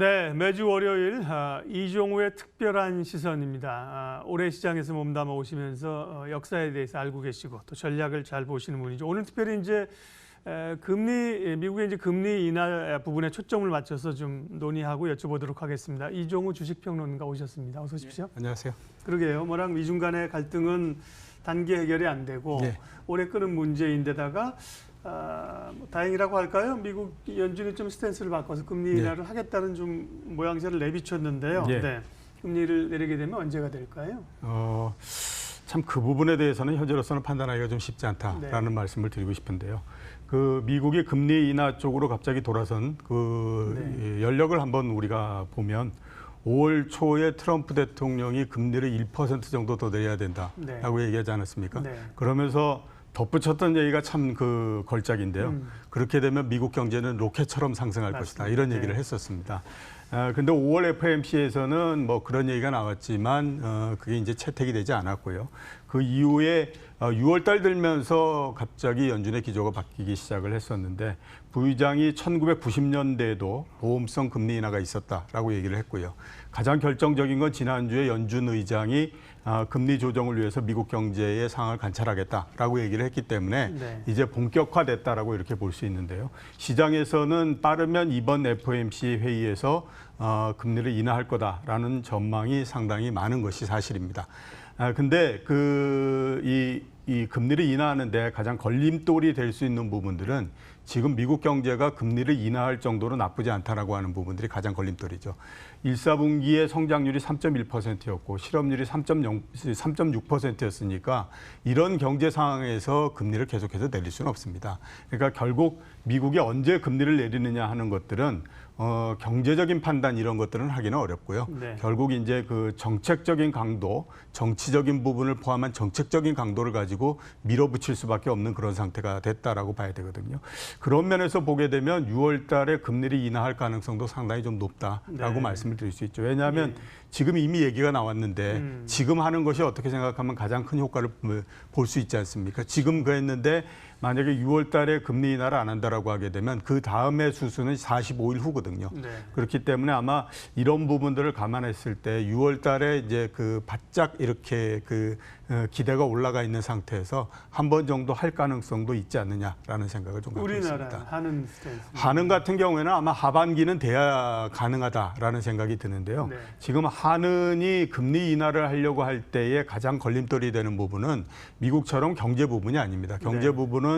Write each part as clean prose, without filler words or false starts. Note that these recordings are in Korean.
네, 매주 월요일 이종우의 특별한 시선입니다. 올해 시장에서 몸담아 오시면서 역사에 대해서 알고 계시고 또 전략을 잘 보시는 분이죠. 오늘 특별히 이제 미국의 이제 금리 인하 부분에 초점을 맞춰서 좀 논의하고 여쭤보도록 하겠습니다. 이종우 주식평론가 오셨습니다. 어서 오십시오. 네, 안녕하세요. 그러게요. 뭐랑 미중 간의 갈등은 단기 해결이 안 되고 오래 끄는 문제인데다가 다행이라고 할까요? 미국 연준이 좀 스탠스를 바꿔서 금리 인하를 하겠다는 좀 모양새를 내비쳤는데요. 네. 금리를 내리게 되면 언제가 될까요? 참 그 부분에 대해서는 현재로서는 판단하기가 좀 쉽지 않다라는 말씀을 드리고 싶은데요. 그 미국이 금리 인하 쪽으로 갑자기 돌아선 그 연력을 한번 우리가 보면 5월 초에 트럼프 대통령이 금리를 1% 정도 더 내려야 된다라고 얘기하지 않았습니까? 그러면서 덧붙였던 얘기가 참 그 걸작인데요. 그렇게 되면 미국 경제는 로켓처럼 상승할 것이다. 이런 얘기를 했었습니다. 근데 5월 FOMC에서는 뭐 그런 얘기가 나왔지만 그게 이제 채택이 되지 않았고요. 그 이후에 6월 달 들면서 갑자기 연준의 기조가 바뀌기 시작을 했었는데 부의장이 1990년대에도 보험성 금리 인하가 있었다라고 얘기를 했고요. 가장 결정적인 건 지난주에 연준 의장이 금리 조정을 위해서 미국 경제의 상황을 관찰하겠다라고 얘기를 했기 때문에 이제 본격화됐다라고 이렇게 볼 수 있는데요. 시장에서는 빠르면 이번 FOMC 회의에서 금리를 인하할 거다라는 전망이 상당히 많은 것이 사실입니다. 근데 이 금리를 인하하는데 가장 걸림돌이 될 수 있는 부분들은 지금 미국 경제가 금리를 인하할 정도로 나쁘지 않다라고 하는 부분들이 가장 걸림돌이죠. 1, 4분기에 성장률이 3.1%였고 실업률이 3.6%였으니까 이런 경제 상황에서 금리를 계속해서 내릴 수는 없습니다. 그러니까 결국 미국이 언제 금리를 내리느냐 하는 것들은 경제적인 판단 이런 것들은 하기는 어렵고요. 결국 이제 그 정책적인 강도, 정치적인 부분을 포함한 정책적인 강도를 가지고 밀어붙일 수밖에 없는 그런 상태가 됐다라고 봐야 되거든요. 그런 면에서 보게 되면 6월 달에 금리를 인하할 가능성도 상당히 좀 높다라고 말씀을 드릴 수 있죠. 왜냐하면 지금 이미 얘기가 나왔는데 지금 하는 것이 어떻게 생각하면 가장 큰 효과를 볼 수 있지 않습니까? 지금 그랬는데 만약에 6월 달에 금리 인하를 안 한다라고 하게 되면 그 다음의 수수는 45일 후거든요. 그렇기 때문에 아마 이런 부분들을 감안했을 때 6월 달에 이제 그 바짝 이렇게 그 기대가 올라가 있는 상태에서 한 번 정도 할 가능성도 있지 않느냐라는 생각을 좀 갖고 있습니다. 우리나라 한은 스탠스. 한은 같은 경우에는 아마 하반기는 돼야 가능하다라는 생각이 드는데요. 지금 한은이 금리 인하를 하려고 할 때에 가장 걸림돌이 되는 부분은 미국처럼 경제 부분이 아닙니다. 경제 부분은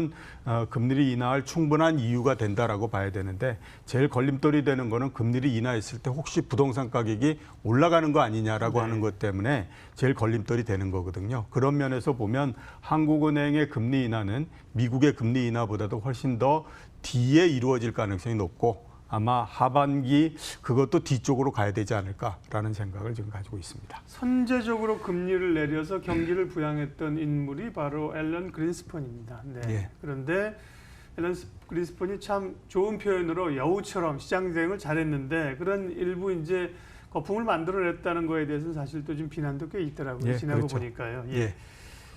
금리를 인하할 충분한 이유가 된다라고 봐야 되는데 제일 걸림돌이 되는 거는 금리를 인하했을 때 혹시 부동산 가격이 올라가는 거 아니냐라고 하는 것 때문에 제일 걸림돌이 되는 거거든요. 그런 면에서 보면 한국은행의 금리 인하는 미국의 금리 인하보다도 훨씬 더 뒤에 이루어질 가능성이 높고 아마 하반기 그것도 뒤쪽으로 가야 되지 않을까라는 생각을 지금 가지고 있습니다. 선제적으로 금리를 내려서 경기를 부양했던 인물이 바로 앨런 그린스펀입니다. 그런데 앨런 그린스펀이 참 좋은 표현으로 여우처럼 시장 대응을 잘했는데 그런 일부 이제 거품을 만들어냈다는 거에 대해서는 사실 또 좀 비난도 꽤 있더라고요. 지나고 보니까요.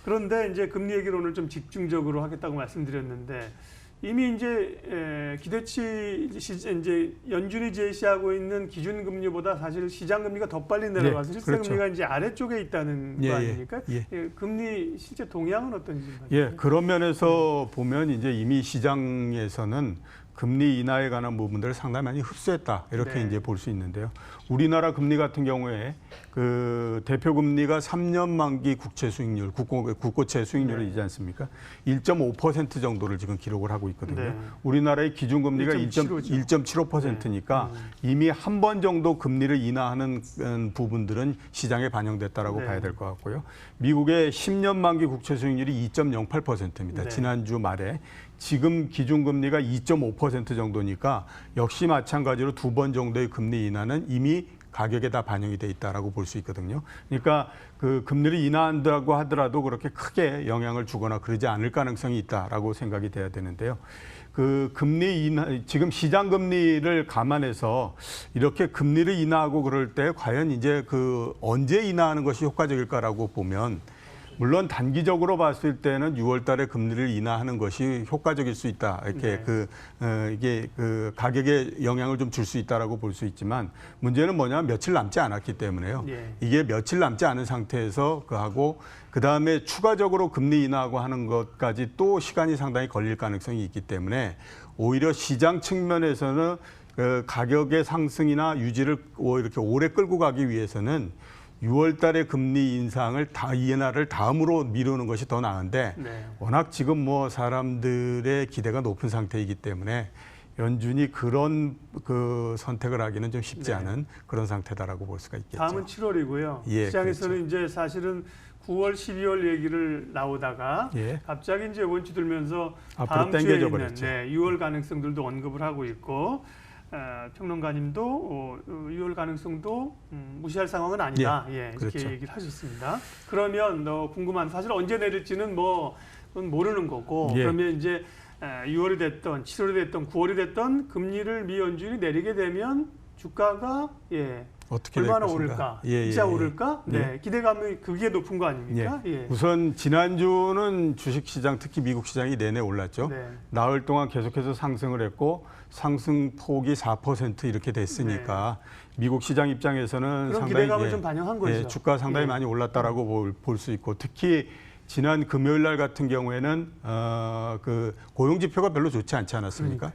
그런데 이제 금리 얘기를 오늘 좀 집중적으로 하겠다고 말씀드렸는데 이미 이제 기대치 이제 연준이 제시하고 있는 기준금리보다 사실 시장금리가 더 빨리 내려가서 실제금리가 이제 아래쪽에 있다는 거 아닙니까? 금리 실제 동향은 어떤지. 그런 면에서 보면 이제 이미 시장에서는 금리 인하에 관한 부분들을 상당히 많이 흡수했다 이렇게 이제 볼 수 있는데요. 우리나라 금리 같은 경우에 그 대표 금리가 3년 만기 국채 수익률, 국고채 수익률이지 않습니까? 1.5% 정도를 지금 기록을 하고 있거든요. 우리나라의 기준 금리가 1.75%니까 이미 한 번 정도 금리를 인하하는 부분들은 시장에 반영됐다라고 봐야 될 것 같고요. 미국의 10년 만기 국채 수익률이 2.08%입니다. 지난주 말에. 지금 기준금리가 2.5% 정도니까 역시 마찬가지로 두 번 정도의 금리 인하는 이미 가격에 다 반영이 돼 있다라고 볼 수 있거든요. 그러니까 그 금리를 인하한다고 하더라도 그렇게 크게 영향을 주거나 그러지 않을 가능성이 있다라고 생각이 돼야 되는데요. 그 금리 인하, 지금 시장 금리를 감안해서 이렇게 금리를 인하하고 그럴 때 과연 이제 그 언제 인하하는 것이 효과적일까라고 보면 물론 단기적으로 봤을 때는 6월 달에 금리를 인하하는 것이 효과적일 수 있다. 이렇게 이게 가격에 영향을 좀 줄 수 있다라고 볼 수 있지만 문제는 뭐냐면 며칠 남지 않았기 때문에요. 이게 며칠 남지 않은 상태에서 그다음에 추가적으로 금리 인하하고 하는 것까지 또 시간이 상당히 걸릴 가능성이 있기 때문에 오히려 시장 측면에서는 가격의 상승이나 유지를 이렇게 오래 끌고 가기 위해서는 6월 달에 금리 인하를 다음으로 미루는 것이 더 나은데 워낙 지금 뭐 사람들의 기대가 높은 상태이기 때문에 연준이 그런 선택을 하기는 좀 쉽지 않은 그런 상태다라고 볼 수가 있겠죠. 다음은 7월이고요. 시장에서는 그렇죠. 이제 사실은 9월, 12월 얘기를 나오다가 갑자기 이제 원치 들면서 다음 주에 있는 6월 가능성들도 언급을 하고 있고 평론가님도 6월 가능성도 무시할 상황은 아니다. 이렇게 그렇죠. 얘기를 하셨습니다. 그러면 궁금한 사실 언제 내릴지는 그건 모르는 거고 그러면 이제 6월이 됐던 7월이 됐던 9월이 됐던 금리를 미 연준이 내리게 되면 주가가 어떻게 얼마나 오를까? 진짜 오를까? 기대감이 그게 높은 거 아닙니까? 우선 지난주는 주식시장 특히 미국 시장이 내내 올랐죠. 나흘 동안 계속해서 상승을 했고 상승폭이 4% 이렇게 됐으니까 미국 시장 입장에서는 그런 상당히 기대감을 좀 반영한 거죠. 주가 상당히 많이 올랐다라고 볼 수 있고 특히 지난 금요일 날 같은 경우에는 고용 지표가 별로 좋지 않지 않았습니까?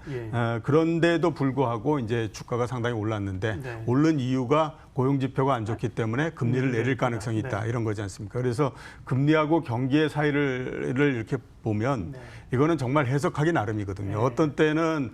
그런데도 불구하고 이제 주가가 상당히 올랐는데 오른 이유가 고용 지표가 안 좋기 때문에 금리를 내릴 가능성이 있다 이런 거지 않습니까? 그래서 금리하고 경기의 사이를 이렇게 보면 이거는 정말 해석하기 나름이거든요. 어떤 때는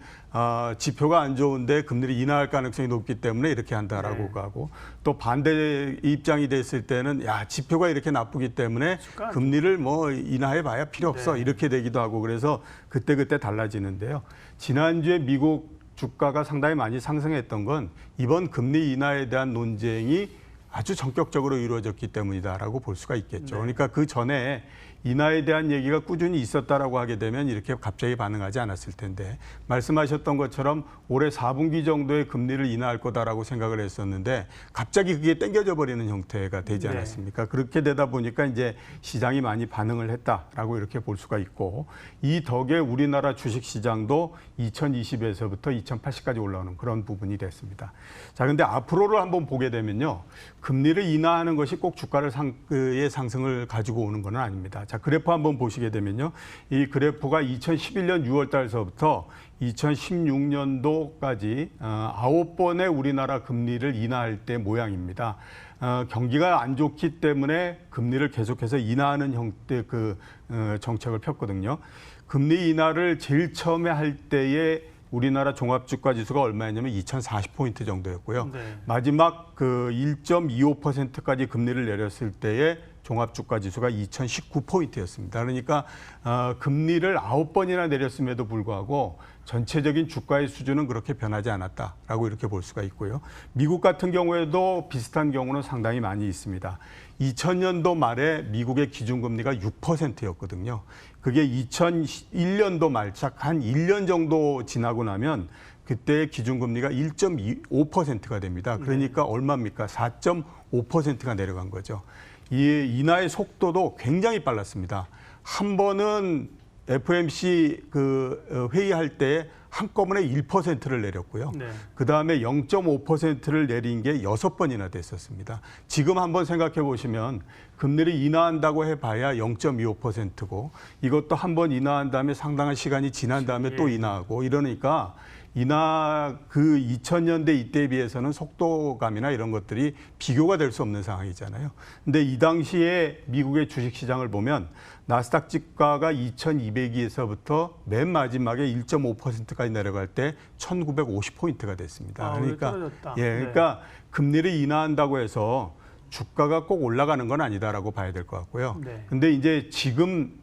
지표가 안 좋은데 금리를 인하할 가능성이 높기 때문에 이렇게 한다라고 하고 또 반대 입장이 됐을 때는 지표가 이렇게 나쁘기 때문에 금리를 뭐 인하해봐야 필요 없어 이렇게 되기도 하고 그래서 그때 달라지는데요. 지난주에 미국 주가가 상당히 많이 상승했던 건 이번 금리 인하에 대한 논쟁이 아주 전격적으로 이루어졌기 때문이다라고 볼 수가 있겠죠. 그러니까 그 전에 인하에 대한 얘기가 꾸준히 있었다라고 하게 되면 이렇게 갑자기 반응하지 않았을 텐데 말씀하셨던 것처럼 올해 4분기 정도에 금리를 인하할 거다라고 생각을 했었는데 갑자기 그게 땡겨져 버리는 형태가 되지 않았습니까? 그렇게 되다 보니까 이제 시장이 많이 반응을 했다라고 이렇게 볼 수가 있고 이 덕에 우리나라 주식 시장도 2020에서부터 2080까지 올라오는 그런 부분이 됐습니다. 자, 근데 앞으로를 한번 보게 되면요. 금리를 인하하는 것이 꼭 주가의 상승을 가지고 오는 건 아닙니다. 자, 그래프 한번 보시게 되면요. 이 그래프가 2011년 6월 달서부터 2016년도까지 9번의 우리나라 금리를 인하할 때 모양입니다. 경기가 안 좋기 때문에 금리를 계속해서 인하하는 형태 정책을 폈거든요. 금리 인하를 제일 처음에 할 때에 우리나라 종합주가지수가 얼마였냐면 2040포인트 정도였고요. 마지막 1.25%까지 금리를 내렸을 때에 종합주가지수가 2019포인트였습니다. 그러니까 금리를 9번이나 내렸음에도 불구하고 전체적인 주가의 수준은 그렇게 변하지 않았다라고 이렇게 볼 수가 있고요. 미국 같은 경우에도 비슷한 경우는 상당히 많이 있습니다. 2000년도 말에 미국의 기준금리가 6%였거든요. 그게 2001년도 말짝 한 1년 정도 지나고 나면 그때의 기준금리가 1.25%가 됩니다. 그러니까 얼마입니까? 4.5%가 내려간 거죠. 이 인하의 속도도 굉장히 빨랐습니다. 한 번은 FOMC 회의할 때 한꺼번에 1%를 내렸고요. 그다음에 0.5%를 내린 게 6번이나 됐었습니다. 지금 한번 생각해 보시면 금리를 인하한다고 해봐야 0.25%고 이것도 한번 인하한 다음에 상당한 시간이 지난 다음에 또 인하하고 이러니까 인하 2000년대 이때에 비해서는 속도감이나 이런 것들이 비교가 될 수 없는 상황이잖아요. 근데 이 당시에 미국의 주식시장을 보면 나스닥 지가가 2200에서부터 맨 마지막에 1.5%까지 내려갈 때 1950포인트가 됐습니다. 그러니까 금리를 인하한다고 해서 주가가 꼭 올라가는 건 아니다라고 봐야 될 것 같고요. 근데 이제 지금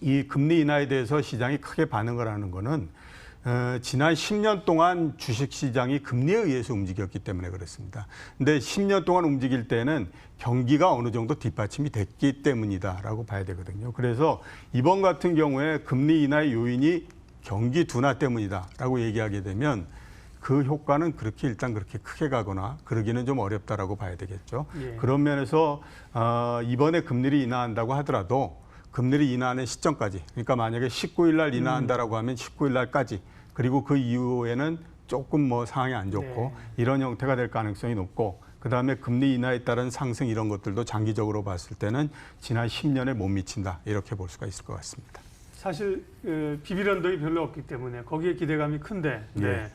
이 금리 인하에 대해서 시장이 크게 반응을 하는 거는 지난 10년 동안 주식시장이 금리에 의해서 움직였기 때문에 그렇습니다. 근데 10년 동안 움직일 때는 경기가 어느 정도 뒷받침이 됐기 때문이다라고 봐야 되거든요. 그래서 이번 같은 경우에 금리 인하의 요인이 경기 둔화 때문이다라고 얘기하게 되면 그 효과는 그렇게 일단 그렇게 크게 가거나 그러기는 좀 어렵다라고 봐야 되겠죠. 예. 그런 면에서 이번에 금리를 인하한다고 하더라도 금리를 인하하는 시점까지, 그러니까 만약에 19일 날 인하한다라고 하면 19일 날까지, 그리고 그 이후에는 조금 뭐 상황이 안 좋고 이런 형태가 될 가능성이 높고, 그다음에 금리 인하에 따른 상승 이런 것들도 장기적으로 봤을 때는 지난 10년에 못 미친다, 이렇게 볼 수가 있을 것 같습니다. 사실 비빌 언덕이 별로 없기 때문에 거기에 기대감이 큰데 예.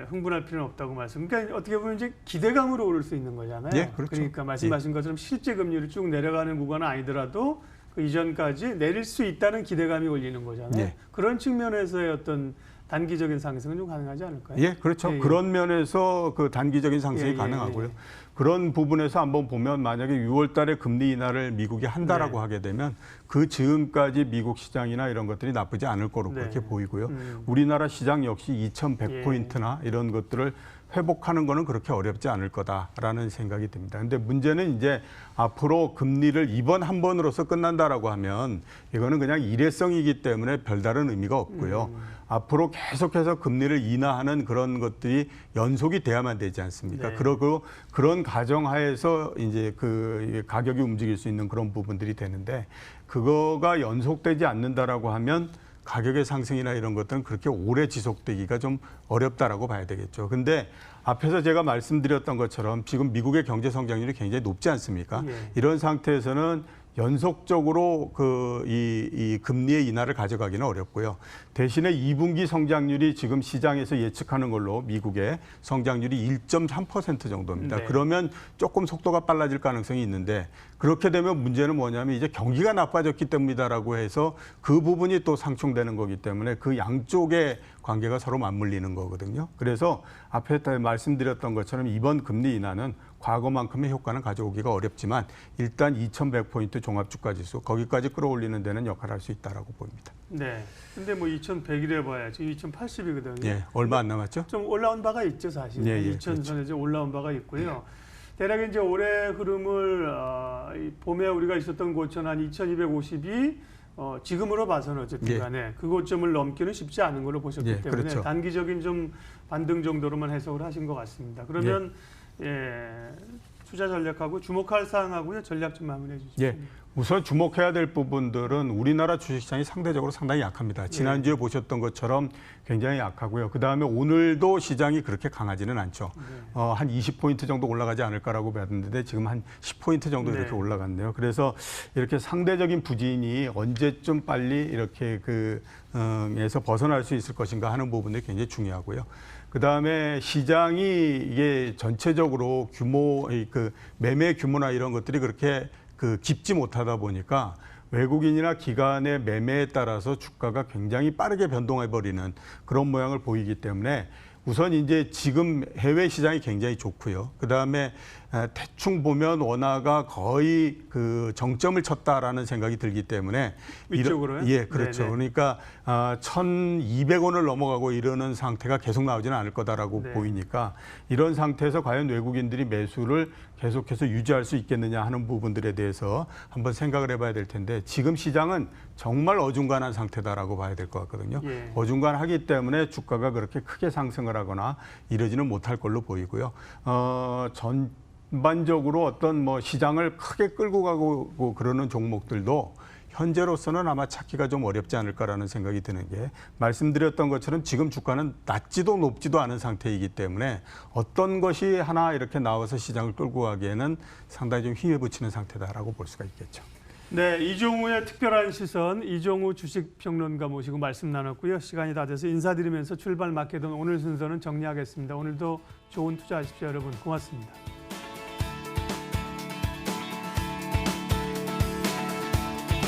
흥분할 필요는 없다고 말씀. 그러니까 어떻게 보면 이제 기대감으로 오를 수 있는 거잖아요. 예, 그렇죠. 그러니까 말씀하신 것처럼 실제 금리를 쭉 내려가는 구간은 아니더라도 그 이전까지 내릴 수 있다는 기대감이 올리는 거잖아요. 예. 그런 측면에서의 어떤 단기적인 상승은 좀 가능하지 않을까요? 예, 그렇죠. 예, 예. 그런 면에서 그 단기적인 상승이 예, 예, 가능하고요. 예. 그런 부분에서 한번 보면 만약에 6월 달에 금리 인하를 미국이 한다라고 네. 하게 되면 그 즈음까지 미국 시장이나 이런 것들이 나쁘지 않을 거로 네. 그렇게 보이고요. 우리나라 시장 역시 2100포인트나 이런 것들을 회복하는 거는 그렇게 어렵지 않을 거다라는 생각이 듭니다. 근데 문제는 이제 앞으로 금리를 이번 한 번으로서 끝난다라고 하면 이거는 그냥 일회성이기 때문에 별다른 의미가 없고요. 앞으로 계속해서 금리를 인하하는 그런 것들이 연속이 돼야만 되지 않습니까? 네. 그러고 그런 가정하에서 이제 그 가격이 움직일 수 있는 그런 부분들이 되는데, 그거가 연속되지 않는다라고 하면 가격의 상승이나 이런 것들은 그렇게 오래 지속되기가 좀 어렵다라고 봐야 되겠죠. 근데 앞에서 제가 말씀드렸던 것처럼 지금 미국의 경제 성장률이 굉장히 높지 않습니까? 예. 이런 상태에서는 연속적으로 이 금리의 인하를 가져가기는 어렵고요. 대신에 2분기 성장률이 지금 시장에서 예측하는 걸로 미국의 성장률이 1.3% 정도입니다. 네. 그러면 조금 속도가 빨라질 가능성이 있는데, 그렇게 되면 문제는 뭐냐면 이제 경기가 나빠졌기 때문이다라고 해서 그 부분이 또 상충되는 거기 때문에 그 양쪽의 관계가 서로 맞물리는 거거든요. 그래서 앞에 말씀드렸던 것처럼 이번 금리 인하는 과거만큼의 효과는 가져오기가 어렵지만 일단 2100포인트 종합주가지수 거기까지 끌어올리는 데는 역할을 할 수 있다라고 보입니다. 네. 근데 뭐 2100이래 봐야 지금 2080이거든요. 예, 얼마 안 남았죠? 좀 올라온 바가 있죠, 사실. 예, 예, 2000선에 이제 올라온 바가 있고요. 대략 이제 올해 흐름을 이 봄에 우리가 있었던 고점 한 2250이 지금으로 봐서는 어쨌든 간에 그 고점을 넘기는 쉽지 않은 걸로 보셨기 예, 때문에 그렇죠. 단기적인 좀 반등 정도로만 해석을 하신 것 같습니다. 그러면 투자 전략하고 주목할 사항하고요, 전략 좀 마무리해 주시죠. 예. 우선 주목해야 될 부분들은 우리나라 주식시장이 상대적으로 상당히 약합니다. 지난주에 보셨던 것처럼 굉장히 약하고요. 그다음에 오늘도 시장이 그렇게 강하지는 않죠. 한 20포인트 정도 올라가지 않을까라고 봤는데 지금 한 10포인트 정도 이렇게 올라갔네요. 그래서 이렇게 상대적인 부진이 언제쯤 빨리 이렇게 에서 벗어날 수 있을 것인가 하는 부분들이 굉장히 중요하고요. 그다음에 시장이 이게 전체적으로 매매 규모나 이런 것들이 그렇게 깊지 못하다 보니까 외국인이나 기관의 매매에 따라서 주가가 굉장히 빠르게 변동해버리는 그런 모양을 보이기 때문에 우선 이제 지금 해외 시장이 굉장히 좋고요. 그다음에 대충 보면 원화가 거의 그 정점을 쳤다라는 생각이 들기 때문에 위쪽으로요? 예, 그렇죠. 네네. 그러니까 1,200원을 넘어가고 이러는 상태가 계속 나오지는 않을 거다라고 보이니까 이런 상태에서 과연 외국인들이 매수를 계속해서 유지할 수 있겠느냐 하는 부분들에 대해서 한번 생각을 해봐야 될 텐데, 지금 시장은 정말 어중간한 상태다라고 봐야 될 것 같거든요. 예. 어중간하기 때문에 주가가 그렇게 크게 상승을 하거나 이러지는 못할 걸로 보이고요. 전반적으로 어떤 뭐 시장을 크게 끌고 가고 그러는 종목들도 현재로서는 아마 찾기가 좀 어렵지 않을까라는 생각이 드는 게, 말씀드렸던 것처럼 지금 주가는 낮지도 높지도 않은 상태이기 때문에 어떤 것이 하나 이렇게 나와서 시장을 끌고 가기에는 상당히 좀 힘에 부치는 상태다라고 볼 수가 있겠죠. 네, 이종우의 특별한 시선, 이종우 주식평론가 모시고 말씀 나눴고요. 시간이 다 돼서 인사드리면서 출발 맞게 된 오늘 순서는 정리하겠습니다. 오늘도 좋은 투자하십시오, 여러분. 고맙습니다.